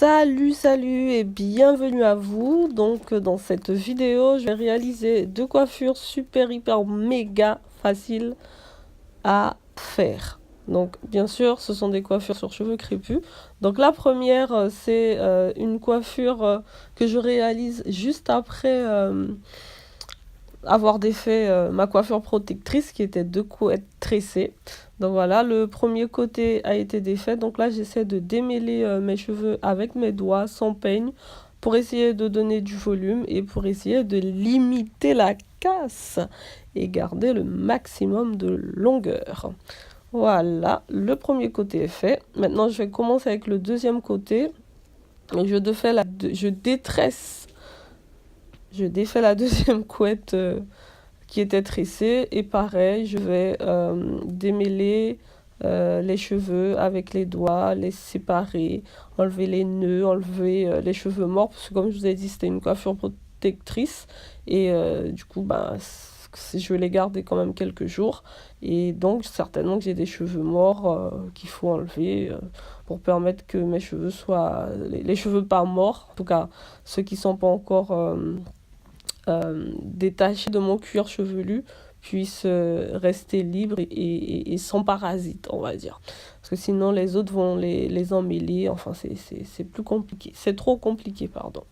Salut et bienvenue à vous. Donc dans cette vidéo, je vais réaliser deux coiffures super hyper méga faciles à faire. Donc bien sûr, ce sont des coiffures sur cheveux crépus. Donc la première, c'est une coiffure que je réalise juste après avoir défait ma coiffure protectrice qui était deux couettes tressées. Donc voilà, le premier côté a été défait. Donc là, j'essaie de démêler mes cheveux avec mes doigts sans peigne pour essayer de donner du volume et pour essayer de limiter la casse et garder le maximum de longueur. Voilà, le premier côté est fait. Maintenant, je vais commencer avec le deuxième côté. Je défais la deuxième couette qui était tressée et pareil, je vais démêler les cheveux avec les doigts, les séparer, enlever les nœuds, enlever les cheveux morts parce que comme je vous ai dit, c'était une coiffure protectrice et du coup, je vais les garder quand même quelques jours et donc certainement que j'ai des cheveux morts qu'il faut enlever pour permettre que mes cheveux soient les cheveux pas morts, en tout cas ceux qui sont pas encore détachés de mon cuir chevelu puissent rester libres et sans parasites, on va dire. Parce que sinon, les autres vont les emmêler. Enfin, c'est plus compliqué. C'est trop compliqué, pardon.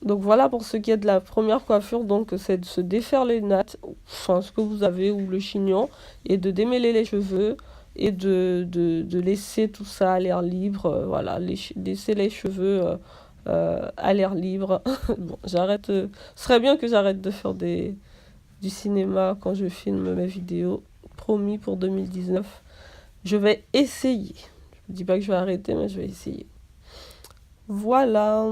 Donc voilà pour ce qui est de la première coiffure. Donc c'est de se défaire les nattes, enfin ce que vous avez, ou le chignon, et de démêler les cheveux et de laisser tout ça à l'air libre. Voilà, laisser les cheveux à l'air libre. Bon, j'arrête. Ce serait bien que j'arrête de faire du cinéma quand je filme mes vidéos. Promis pour 2019. Je vais essayer. Je ne dis pas que je vais arrêter, mais je vais essayer. Voilà.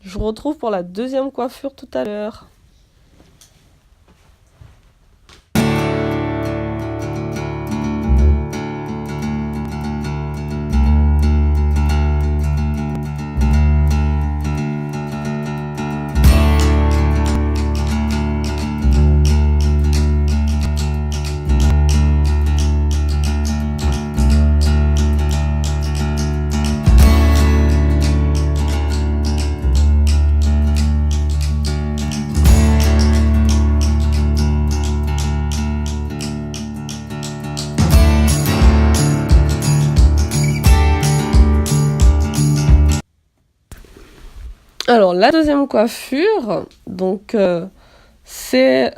Je vous retrouve pour la deuxième coiffure tout à l'heure. Alors, la deuxième coiffure, donc c'est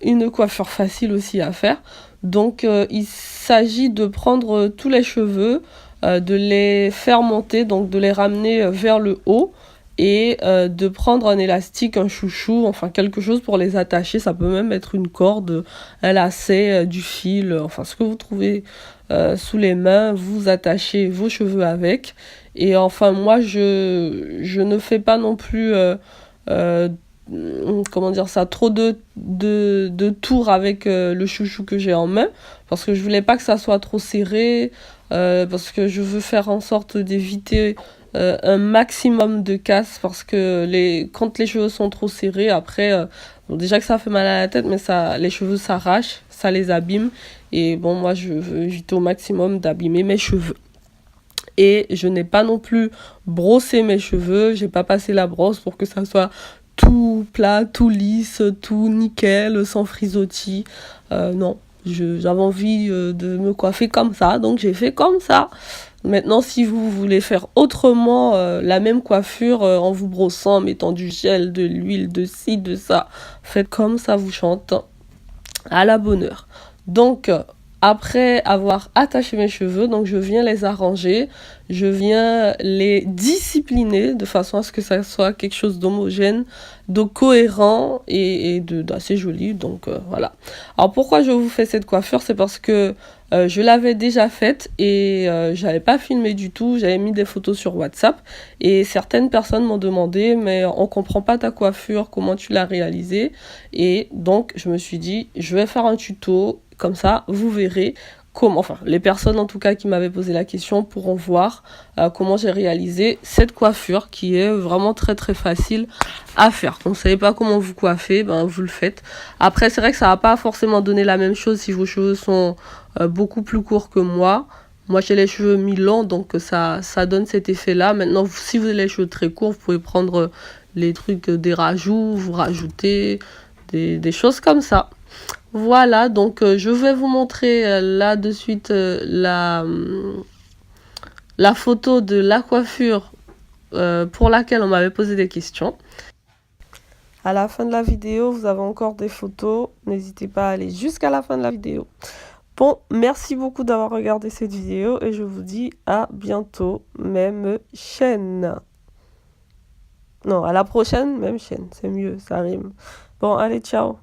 une coiffure facile aussi à faire. Donc, il s'agit de prendre tous les cheveux, de les faire monter, donc de les ramener vers le haut et de prendre un élastique, un chouchou, enfin quelque chose pour les attacher. Ça peut même être une corde, un lacet, du fil, enfin ce que vous trouvez sous les mains. Vous attachez vos cheveux avec. Et enfin, moi, je ne fais pas non plus, comment dire ça, trop de tours avec le chouchou que j'ai en main. Parce que je voulais pas que ça soit trop serré. Parce que je veux faire en sorte d'éviter un maximum de casse. Parce que quand les cheveux sont trop serrés, après, bon, déjà que ça fait mal à la tête, mais les cheveux s'arrachent, ça les abîme. Et bon, moi, je veux éviter au maximum d'abîmer mes cheveux. Et je n'ai pas non plus brossé mes cheveux, j'ai pas passé la brosse pour que ça soit tout plat, tout lisse, tout nickel, sans frisottis. Non, j'avais envie de me coiffer comme ça, donc j'ai fait comme ça. Maintenant, si vous voulez faire autrement la même coiffure en vous brossant, en mettant du gel, de l'huile, de ci, de ça, faites comme ça vous chante, à la bonne heure. Donc, après avoir attaché mes cheveux, donc je viens les arranger, je viens les discipliner de façon à ce que ça soit quelque chose d'homogène, de cohérent et d'assez joli. Donc voilà. Alors pourquoi je vous fais cette coiffure, c'est parce que je l'avais déjà faite et j'avais pas filmé du tout, j'avais mis des photos sur WhatsApp et certaines personnes m'ont demandé mais on comprend pas ta coiffure, comment tu l'as réalisée, et donc je me suis dit je vais faire un tuto. Comme ça, vous verrez comment, enfin, les personnes en tout cas qui m'avaient posé la question pourront voir comment j'ai réalisé cette coiffure qui est vraiment très très facile à faire. Vous ne savez pas comment vous coiffer, vous le faites. Après, c'est vrai que ça va pas forcément donner la même chose si vos cheveux sont beaucoup plus courts que moi. Moi, j'ai les cheveux mi-longs, donc ça donne cet effet-là. Maintenant, si vous avez les cheveux très courts, vous pouvez prendre les trucs des rajouts, vous rajouter des choses comme ça. Voilà, donc je vais vous montrer là de suite la photo de la coiffure pour laquelle on m'avait posé des questions. À la fin de la vidéo, vous avez encore des photos. N'hésitez pas à aller jusqu'à la fin de la vidéo. Bon, merci beaucoup d'avoir regardé cette vidéo et je vous dis à bientôt, même chaîne. Non, à la prochaine, même chaîne, c'est mieux, ça rime. Bon, allez, ciao.